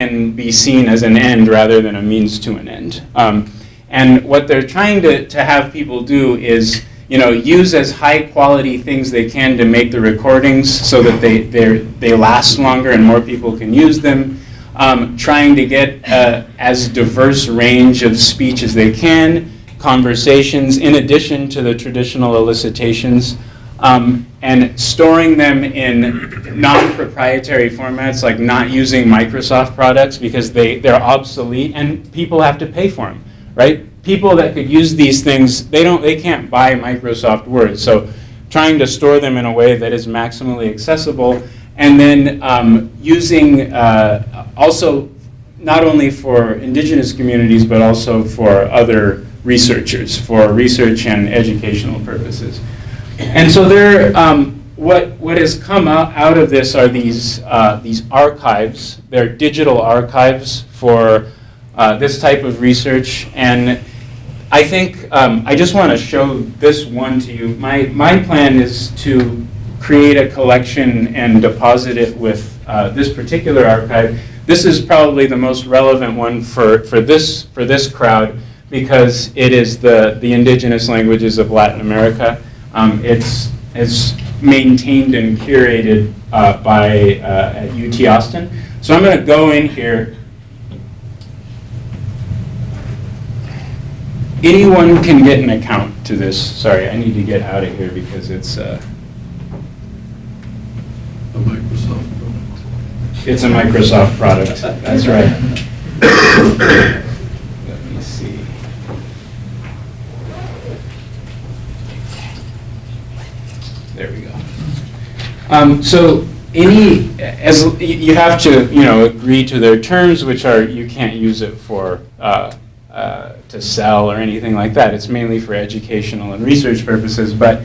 can be seen as an end rather than a means to an end. And what they're trying to have people do is, use as high quality things they can to make the recordings so that they last longer and more people can use them. Trying to get as diverse range of speech as they can, conversations in addition to the traditional elicitations, and storing them in non-proprietary formats, like not using Microsoft products because they're obsolete and people have to pay for them, right? People that could use these things, they can't buy Microsoft Word. So trying to store them in a way that is maximally accessible, and then using also not only for indigenous communities, but also for other researchers, for research and educational purposes. And so what has come out of this are these archives. They're digital archives for this type of research. And I think I just want to show this one to you. My plan is to create a collection and deposit it with this particular archive. This is probably the most relevant one for this crowd because it is the indigenous languages of Latin America. It's maintained and curated by at UT Austin. So I'm going to go in here. Anyone can get an account to this. Sorry, I need to get out of here because it's a Microsoft product. It's a Microsoft product. That's right. Let me see. There we go. So as you have to agree to their terms, which are you can't use it for to sell or anything like that. It's mainly for educational and research purposes. But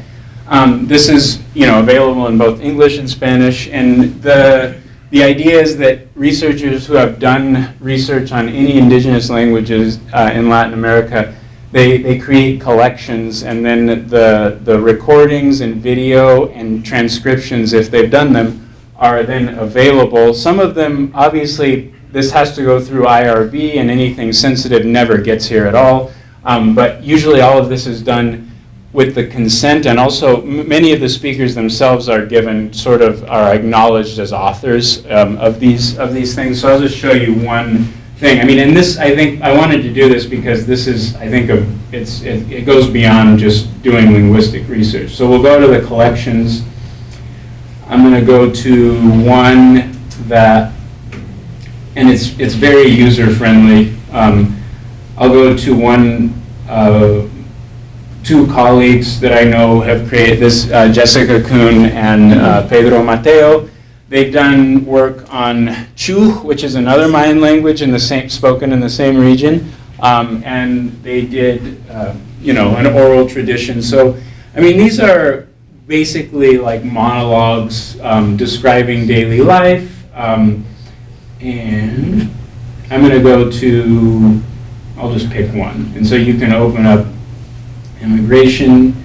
this is available in both English and Spanish. And the idea is that researchers who have done research on any indigenous languages in Latin America, they create collections, and then the recordings and video and transcriptions, if they've done them, are then available. Some of them, obviously, this has to go through IRB, and anything sensitive never gets here at all. But usually all of this is done with the consent, and also many of the speakers themselves are are acknowledged as authors of these things. So I'll just show you one thing. I mean, and this, I think, I wanted to do this because this is, I think, it goes beyond just doing linguistic research. So we'll go to the collections. I'm going to go to one that, and it's very user-friendly. I'll go to one, two colleagues that I know have created this, Jessica Kuhn and Pedro Mateo. They've done work on Chu, which is another Mayan language spoken in the same region, and they did, an oral tradition. So, I mean, these are basically like monologues describing daily life. And I'm going to go to, I'll just pick one. And so you can open up immigration,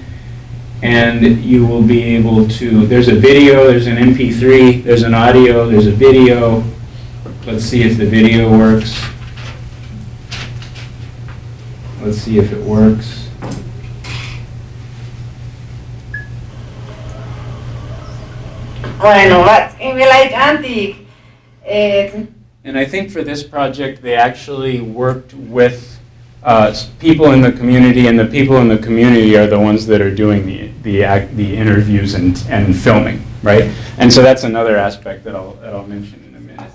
and you will be able to, there's a video, there's an MP3, there's an audio, there's a video. Let's see if the video works. Let's see if it works. Bueno, what's in village antique? And I think for this project, they actually worked with people in the community, and the people in the community are the ones that are doing the interviews and filming, right? And so that's another aspect that I'll mention in a minute.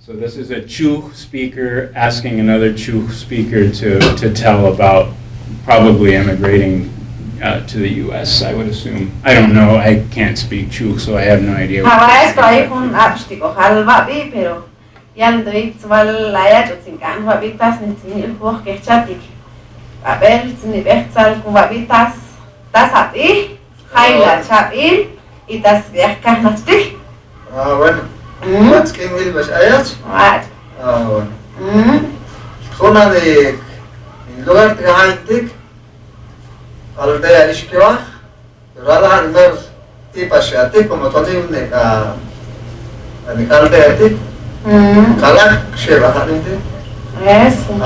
So this is a Chu speaker asking another Chu speaker to tell about probably immigrating to the U.S., I would assume. I don't know, I can't speak Chu, so I have no idea. Yan doit zwal laya jutsinkan wabitas nitsinil buh kechatik. Abel zinibechsal kuwabitas tasapi, haila chapil, itas viajkas nachti. Bueno. ¿Cuántos que mil veces hayas? Bueno. Zona de lugar trihantik, aldea ishkiwach, pero alahan mer tipa shatik como toni unika aldea tik. Kalak Sheva Hanite. Yes. I'm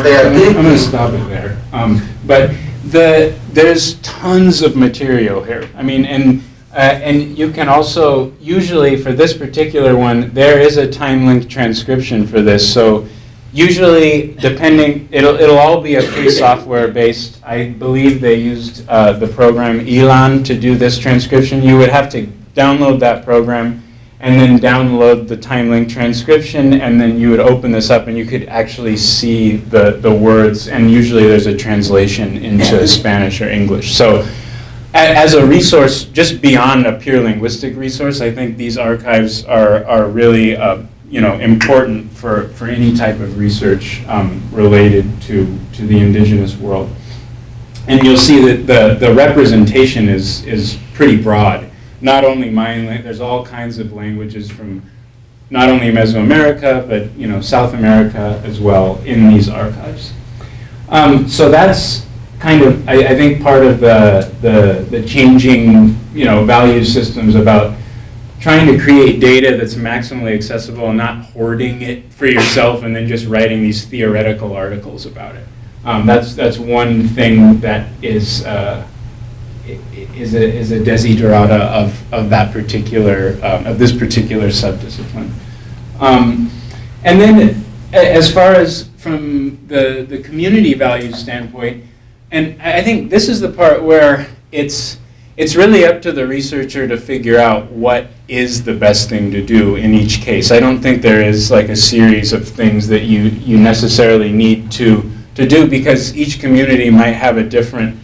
going to stop it there. But there's tons of material here. I mean, and you can also, usually for this particular one, there is a time-linked transcription for this. So usually, depending, it'll all be a free software based. I believe they used the program Elan to do this transcription. You would have to download that program and then download the time-linked transcription, and then you would open this up and you could actually see the words, and usually there's a translation into Spanish or English. So as a resource, just beyond a pure linguistic resource, I think these archives are really important for any type of research related to the indigenous world. And you'll see that the representation is pretty broad. Not only Mayan, there's all kinds of languages from not only Mesoamerica, but South America as well in these archives. So that's kind of, I think, part of the changing value systems about trying to create data that's maximally accessible and not hoarding it for yourself and then just writing these theoretical articles about it. That's one thing that is a desiderata of that particular of this particular subdiscipline. And then, as far as from the community value standpoint, and I think this is the part where it's really up to the researcher to figure out what is the best thing to do in each case. I don't think there is like a series of things that you necessarily need to do, because each community might have a different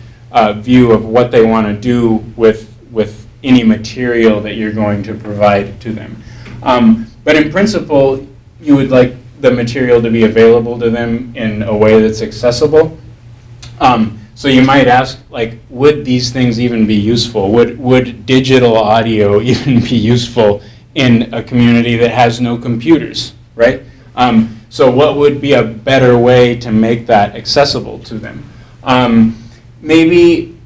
view of what they want to do with any material that you're going to provide to them. But in principle, you would like the material to be available to them in a way that's accessible. So you might ask, like, would these things even be useful? Would digital audio even be useful in a community that has no computers, right? So what would be a better way to make that accessible to them? Maybe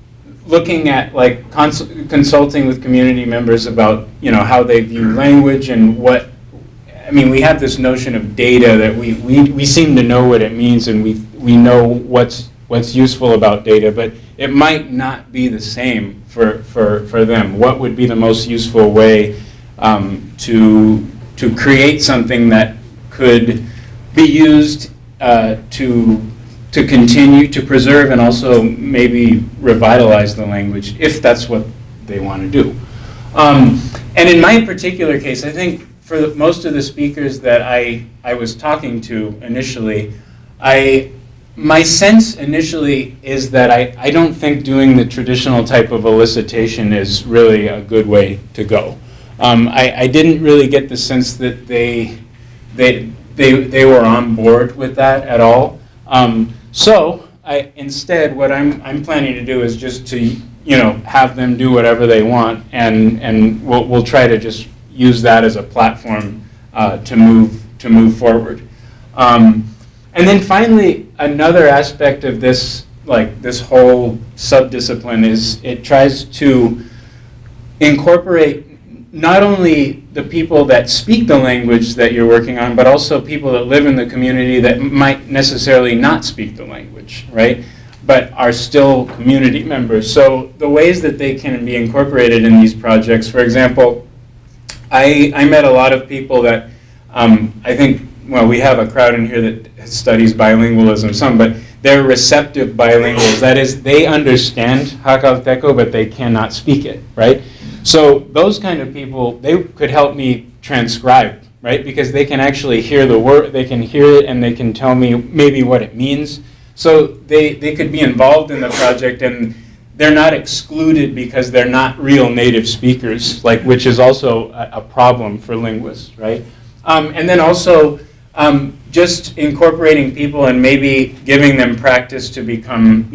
looking at like consulting with community members about how they view language and we have this notion of data that we seem to know what it means, and we know what's useful about data, but it might not be the same for them. What would be the most useful way to create something that could be used to continue to preserve and also maybe revitalize the language, if that's what they want to do. And in my particular case, I think for most of the speakers that I was talking to initially, my sense initially is that I don't think doing the traditional type of elicitation is really a good way to go. I didn't really get the sense that they were on board with that at all. So instead, what I'm planning to do is just to have them do whatever they want, and we'll try to just use that as a platform to move forward. And then finally, another aspect of this whole subdiscipline is it tries to incorporate not only the people that speak the language that you're working on, but also people that live in the community that might necessarily not speak the language, right? But are still community members. So the ways that they can be incorporated in these projects, for example, I met a lot of people that I think, well, we have a crowd in here that studies bilingualism some, but they're receptive bilinguals. That is, they understand Jakalteko, but they cannot speak it, right? So those kind of people, they could help me transcribe, right? Because they can actually hear the word, they can hear it, and they can tell me maybe what it means. So they could be involved in the project, and they're not excluded because they're not real native speakers, which is also a problem for linguists, right? And then also just incorporating people and maybe giving them practice to become,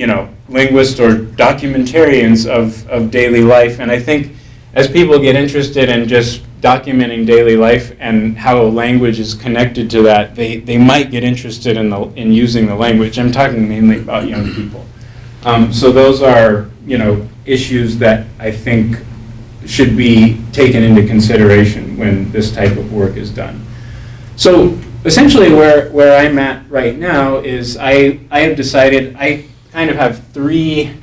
linguists or documentarians of daily life. And I think as people get interested in just documenting daily life and how language is connected to that, they might get interested in using the language. I'm talking mainly about young people. So those are, issues that I think should be taken into consideration when this type of work is done. So essentially where I'm at right now is I have decided I kind of have three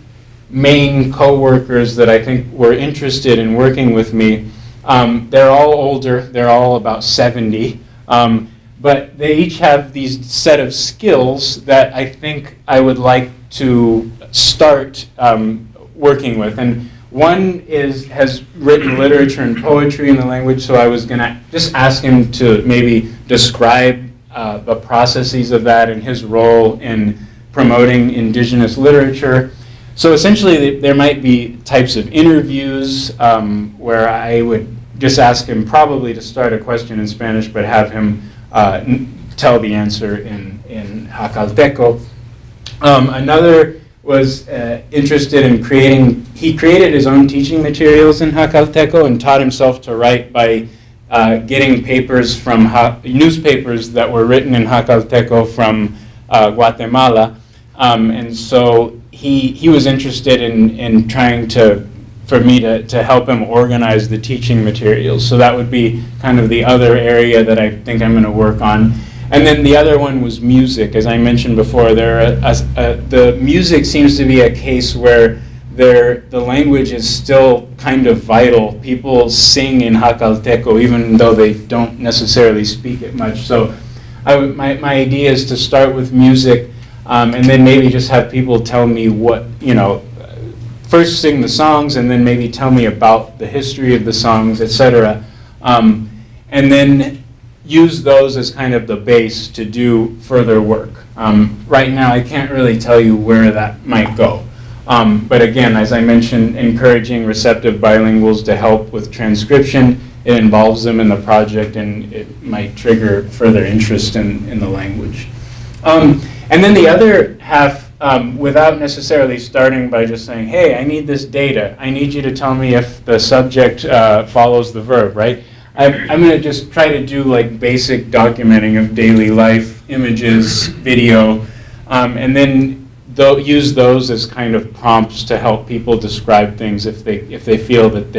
main co-workers that I think were interested in working with me. They're all older, they're all about 70, but they each have these set of skills that I think I would like to start working with. And one has written literature and poetry in the language, so I was going to just ask him to maybe describe the processes of that and his role in promoting indigenous literature. So essentially there might be types of interviews where I would just ask him probably to start a question in Spanish, but have him tell the answer in Jakalteko. Another was interested in he created his own teaching materials in Jakalteko and taught himself to write by getting papers from newspapers that were written in Jakalteko from Guatemala. And so he was interested in trying for me to help him organize the teaching materials. So that would be kind of the other area that I think I'm going to work on. And then the other one was music. As I mentioned before, the music seems to be a case where the language is still kind of vital. People sing in Jakalteko even though they don't necessarily speak it much. So my idea is to start with music and then maybe just have people tell me first sing the songs and then maybe tell me about the history of the songs, etc. And then use those as kind of the base to do further work. Right now I can't really tell you where that might go. But again, as I mentioned, encouraging receptive bilinguals to help with transcription, it involves them in the project and it might trigger further interest in the language. And then the other half, without necessarily starting by just saying, hey, I need this data. I need you to tell me if the subject follows the verb, right? I'm going to just try to do like basic documenting of daily life, images, video, and then use those as kind of prompts to help people describe things if they feel that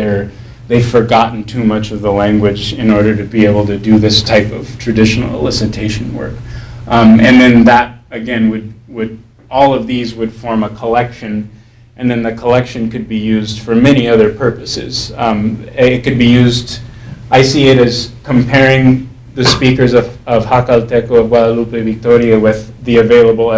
they've forgotten too much of the language in order to be able to do this type of traditional elicitation work. And then that, again, would all of these would form a collection, and then the collection could be used for many other purposes. It could be used, I see it as comparing the speakers of Jakalteko of Guadalupe, Victoria with the available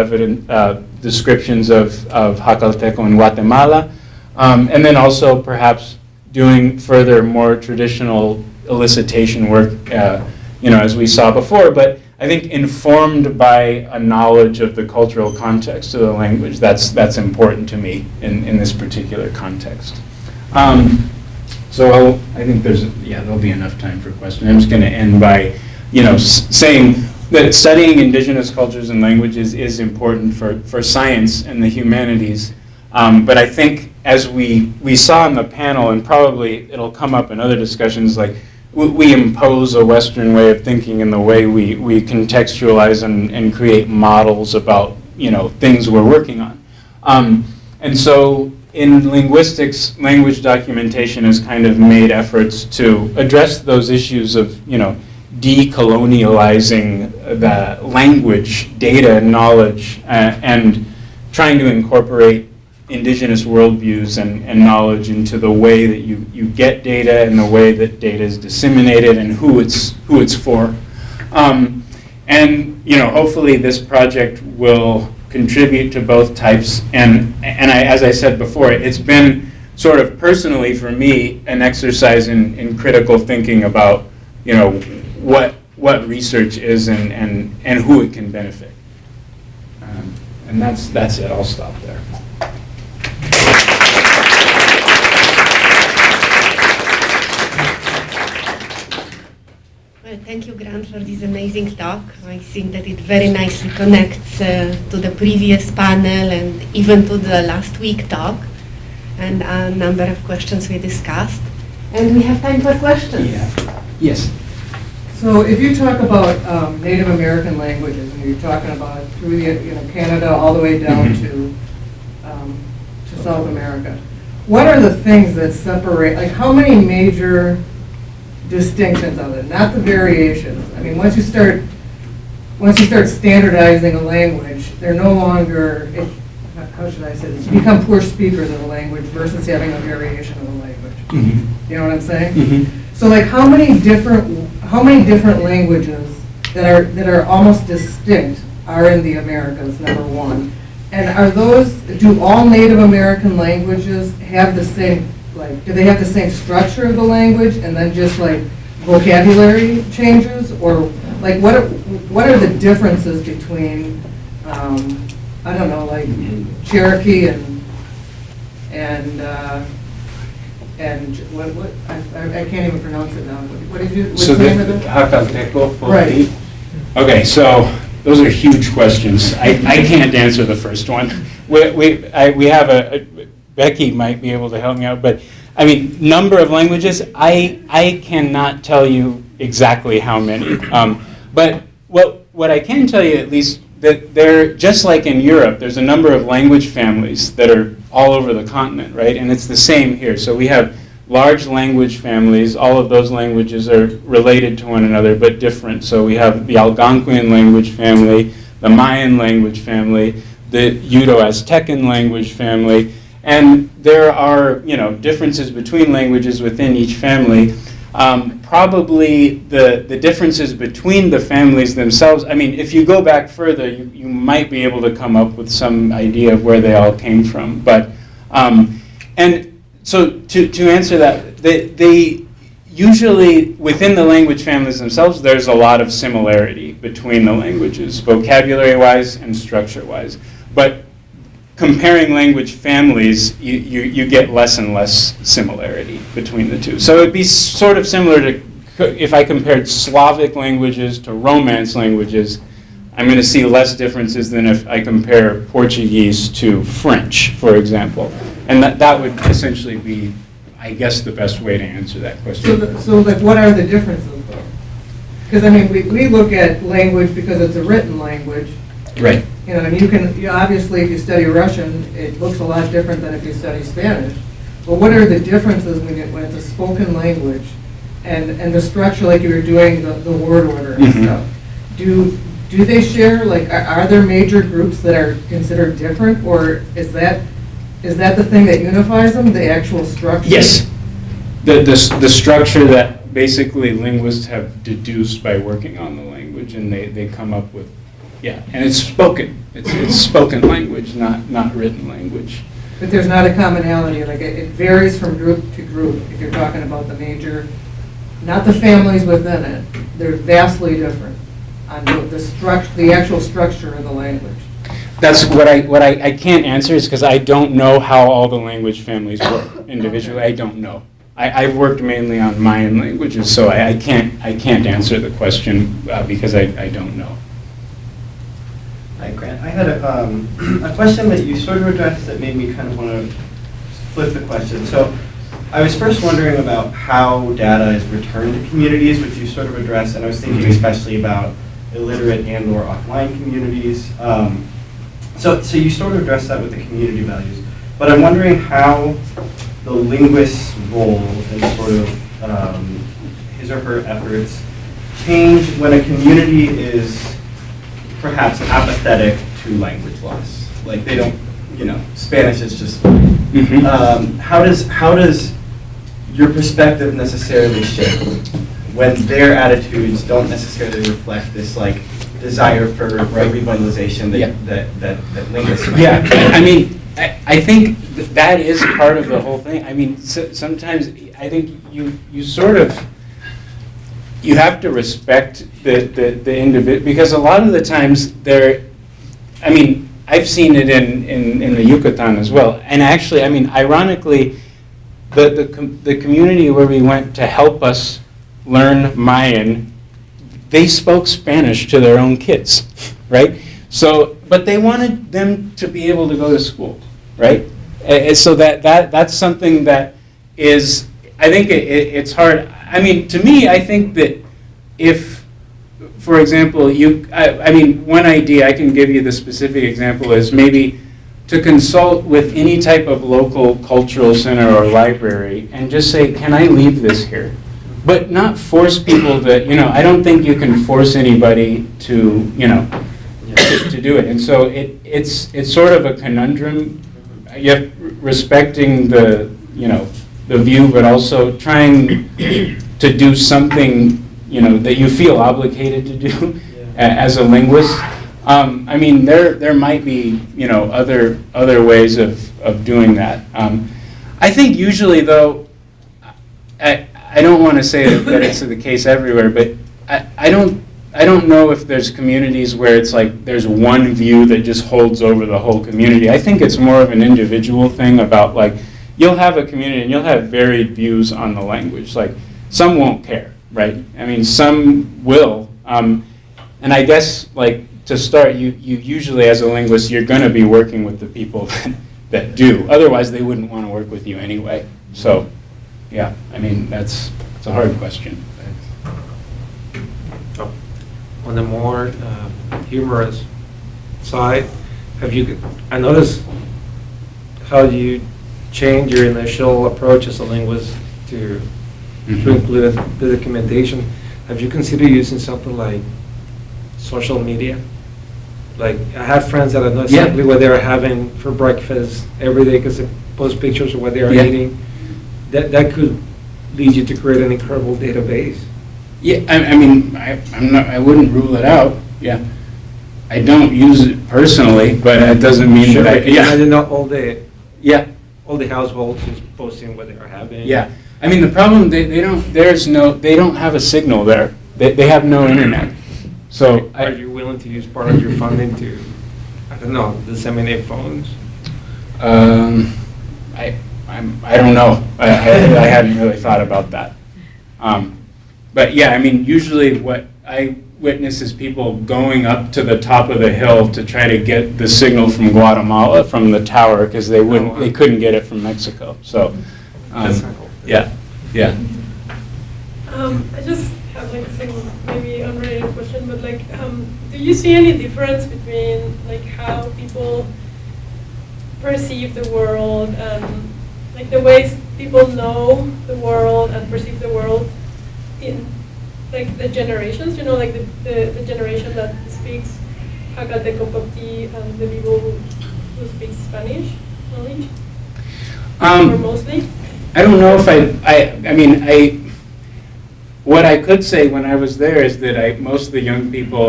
descriptions of Jakalteko in Guatemala, and then also perhaps doing further more traditional elicitation work, as we saw before, but I think informed by a knowledge of the cultural context of the language. That's important to me in this particular context. So I think there'll be enough time for questions. I'm just going to end by, saying that studying indigenous cultures and languages is important for science and the humanities. But I think as we saw in the panel, and probably it'll come up in other discussions, like we impose a Western way of thinking in the way we contextualize and create models about things we're working on. And so in linguistics, language documentation has kind of made efforts to address those issues of decolonializing the language, data, knowledge, and trying to incorporate indigenous worldviews and knowledge into the way that you get data and the way that data is disseminated and who it's for. And hopefully this project will contribute to both types. And as I said before, it's been sort of personally for me an exercise in critical thinking about what research is and who it can benefit. And that's it. I'll stop there. Well, thank you, Grant, for this amazing talk. I think that it very nicely connects to the previous panel and even to the last week talk and a number of questions we discussed. And we have time for questions. Yeah. Yes. So if you talk about Native American languages, and you're talking about through Canada all the way down to South America, what are the things that separate, like how many major distinctions of it, not the variations. I mean, once you start standardizing a language, they're no longer, how should I say this? You become poor speakers of a language versus having a variation of a language. Mm-hmm. You know what I'm saying? Mm-hmm. So like how many different languages that are almost distinct are in the Americas, number one? And do all Native American languages have the same, like, do they have the same structure of the language and then just like vocabulary changes? Or like what are the differences between, I don't know, like Cherokee and what I can't even pronounce it now. What did you? So What's the name of it? Jakalteko, Right. Okay, so those are huge questions. I can't answer the first one. We have Becky might be able to help me out, but I mean, number of languages, I cannot tell you exactly how many. But what I can tell you at least, that they're, just like in Europe, there's a number of language families that are all over the continent, right? And it's the same here. So we have large language families. All of those languages are related to one another, but different. So we have the Algonquian language family, the Mayan language family, the UW-Aztecan language family, and there are, differences between languages within each family. Probably the differences between the families themselves, I mean, if you go back further, you might be able to come up with some idea of where they all came from. But, and so to answer that, they usually, within the language families themselves, there's a lot of similarity between the languages, vocabulary-wise and structure-wise. But comparing language families, you get less and less similarity between the two. So it'd be sort of similar to if I compared Slavic languages to Romance languages. I'm going to see less differences than if I compare Portuguese to French, for example. And that would essentially be, I guess, the best way to answer that question. So like, what are the differences though? Because I mean, we look at language because it's a written language. Right. And obviously, if you study Russian, it looks a lot different than if you study Spanish. But what are the differences when it's a spoken language and the structure, like you were doing the word order and stuff? Do they share, like, are there major groups that are considered different, or is that the thing that unifies them, the actual structure? Yes. The structure that basically linguists have deduced by working on the language, and they come up with. Yeah, and it's spoken. It's spoken language, not written language. But there's not a commonality. Like it varies from group to group. If you're talking about the major, not the families within it, they're vastly different on the actual structure of the language. That's what I can't answer is because I don't know how all the language families work individually. I don't know. I've worked mainly on Mayan languages, so I can't answer the question because I don't know. Hi, Grant. I had a question that you sort of addressed that made me kind of want to flip the question. So I was first wondering about how data is returned to communities, which you sort of addressed, and I was thinking especially about illiterate and or offline communities. So you sort of addressed that with the community values, but I'm wondering how the linguist's role and sort of his or her efforts change when a community is perhaps apathetic to language loss. Like they don't, Spanish is just fine. How does your perspective necessarily shift when their attitudes don't necessarily reflect this like desire for revitalization that linguists might have? I mean, I think that is part of the whole thing. I mean, sometimes I think you sort of, you have to respect the individual, because a lot of the times I mean, I've seen it in the Yucatan as well. And actually, I mean, ironically, the community where we went to help us learn Mayan, they spoke Spanish to their own kids, right? So, but they wanted them to be able to go to school, right? And so that's something that is, I think it's hard. I mean, to me, I think that if, for example, I mean, one idea, I can give you the specific example, is maybe to consult with any type of local cultural center or library and just say, can I leave this here? but not force people to, I don't think you can force anybody to, to do it. And so it's sort of a conundrum. You have respecting the, the view, but also trying to do something, that you feel obligated to do as a linguist. I mean, there might be, other ways of doing that. I think usually, though, I don't want to say that it's the case everywhere, but I don't know if there's communities where it's like there's one view that just holds over the whole community. I think it's more of an individual thing about, like, you'll have a community and you'll have varied views on the language. Like, some won't care, right? I mean, some will. And I guess, like, to start, you usually, as a linguist, you're going to be working with the people that do. Otherwise, they wouldn't want to work with you anyway. So, yeah, I mean, it's a hard question. On the more humorous side, I noticed how you change your initial approach as a linguist to include the documentation. Have you considered using something like social media? Like, I have friends that I know exactly what they're having for breakfast every day because they post pictures of what they are eating. That could lead you to create an incredible database. Yeah, I mean, I wouldn't rule it out. Yeah, I don't use it personally, but it doesn't mean that I. Yeah, I know all the households is posting what they are having. Yeah, I mean, the problem they don't have a signal there. They have no internet. So are you willing to use part of your funding to, I don't know, disseminate phones? I don't know. I hadn't really thought about that. But yeah, I mean, usually what I witness is people going up to the top of the hill to try to get the signal from Guatemala from the tower because they couldn't get it from Mexico. So yeah. I just have like a single, maybe unrelated question, but like, do you see any difference between like how people perceive the world and like the ways people know the world and perceive the world in like the generations, like the generation that speaks Jakalteko Popti and the people who speak Spanish only? Or mostly? I don't know if I mean, what I could say when I was there is that most of the young people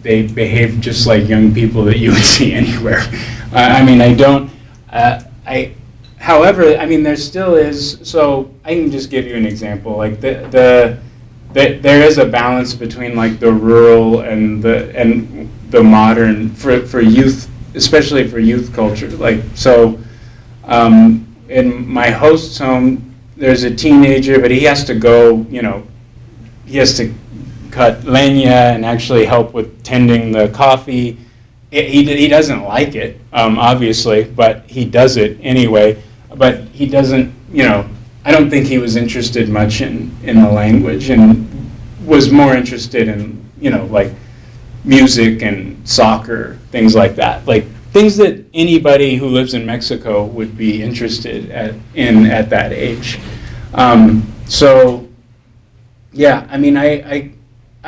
they behave just like young people that you would see anywhere. I mean, however, I mean, there still is, so I can just give you an example. Like there is a balance between like the rural and the modern for youth, especially for youth culture. Like, so in my host's home, there's a teenager, but he has to go, he has to cut leña and actually help with tending the coffee. He doesn't like it, obviously, but he does it anyway. But he doesn't, I don't think he was interested much in the language and was more interested in, like music and soccer, things like that. Like things that anybody who lives in Mexico would be interested in at that age. So, yeah, I mean, I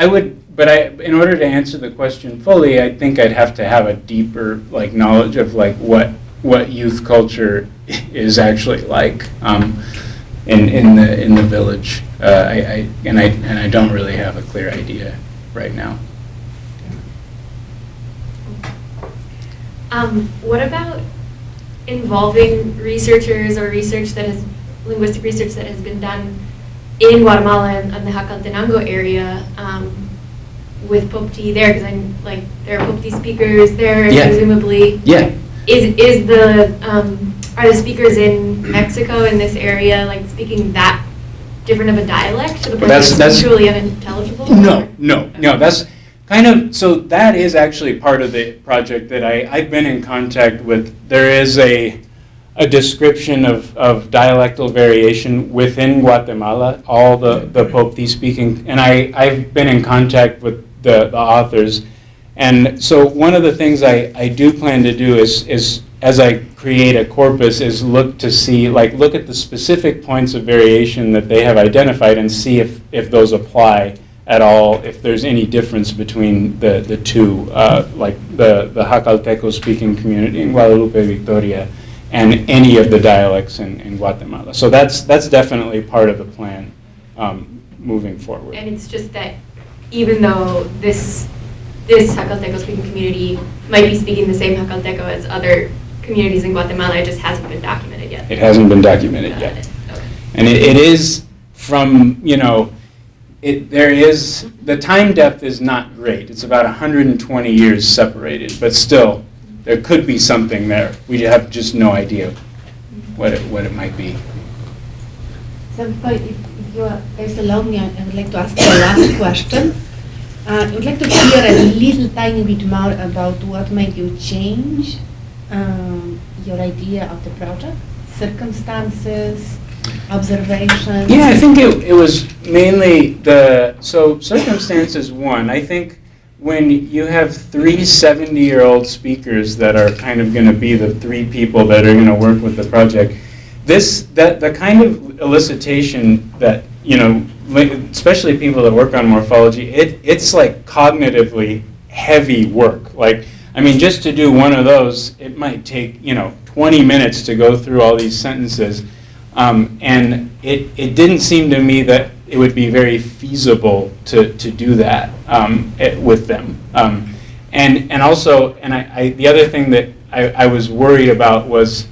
would, but in order to answer the question fully, I think I'd have to have a deeper like knowledge of like what youth culture is actually like in the village. And I don't really have a clear idea right now. What about involving researchers or linguistic research that has been done in Guatemala and the Jakaltenango area with Popti there? Because there are Popti speakers there, presumably. Yeah. Are the speakers in Mexico in this area like speaking that different of a dialect to the point that's truly unintelligible? No. That's kind of, so that is actually part of the project that I've been in contact with. There is a description of dialectal variation within Guatemala, all the Popti speaking, and I've been in contact with the authors. And so one of the things I do plan to do is as I create a corpus, is look to see, look at the specific points of variation that they have identified and see if those apply at all, if there's any difference between the two, like the Jakalteko speaking community in Guadalupe, Victoria, and any of the dialects in Guatemala. So that's definitely part of the plan moving forward. And it's just that even though this Jakalteko speaking community might be speaking the same Jakalteko as other communities in Guatemala, it just hasn't been documented yet. It hasn't been documented yet. Okay. And it is from, the time depth is not great. It's about 120 years separated, but still, there could be something there. We have just no idea what it might be. So if there's allow me, I would like to ask the last question. I would like to hear a little tiny bit more about what made you change your idea of the project, circumstances, observations. Yeah, I think it was mainly so circumstances one. I think when you have 3 70-year-old speakers that are kind of going to be the 3 people that are going to work with the project, the kind of elicitation that, especially people that work on morphology, it's like cognitively heavy work. Just to do one of those, it might take, 20 minutes to go through all these sentences. And it didn't seem to me that it would be very feasible to do that with them. And also, the other thing that I was worried about was,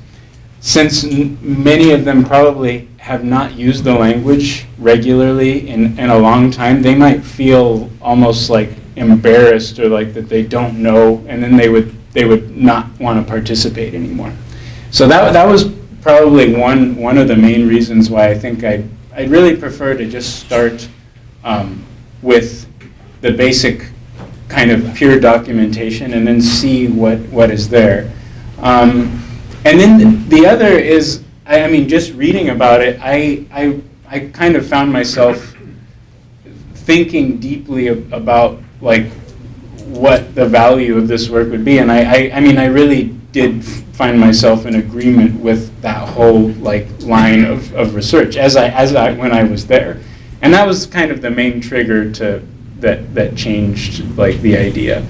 since many of them probably have not used the language regularly in a long time, they might feel almost like embarrassed or like that they don't know, and then they would not want to participate anymore. So that was probably one of the main reasons why I think I'd really prefer to just start with the basic kind of pure documentation and then see what is there. And then the other is, just reading about it, I kind of found myself thinking deeply about what the value of this work would be, and I really did find myself in agreement with that whole line of research as I when I was there, and that was kind of the main trigger that changed the idea.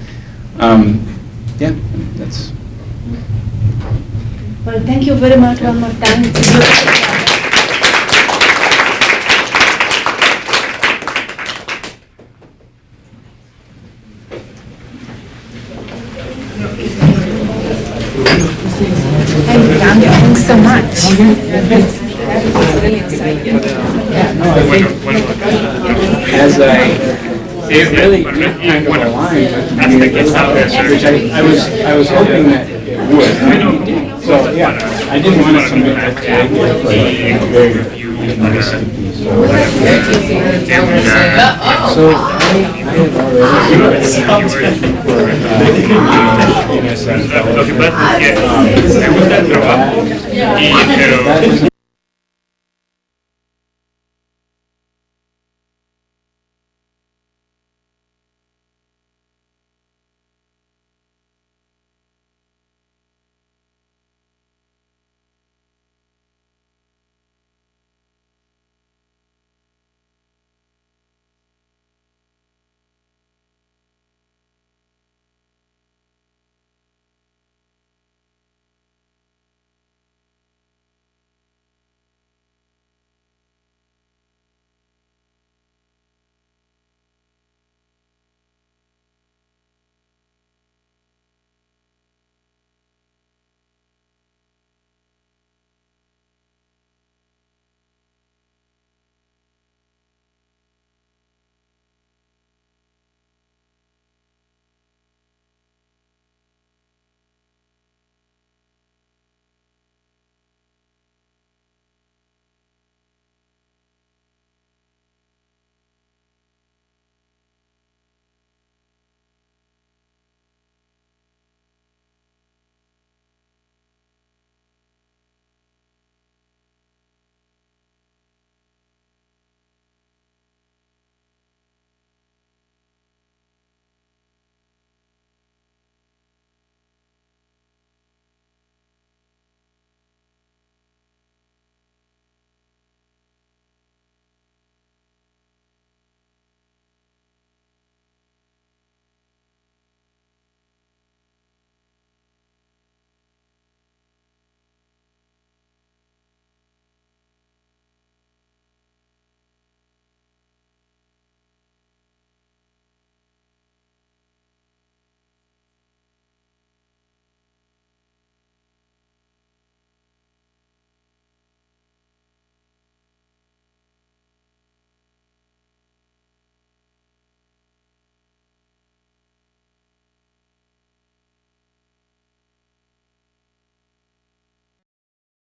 Yeah, that's. Well, thank you very much one more time. Thanks so much. That was really exciting. As it's really kind of aligned with which I was hoping that it would, and it did. So yeah, I didn't want to submit that to idea, but it's very nice to be so. So I have already for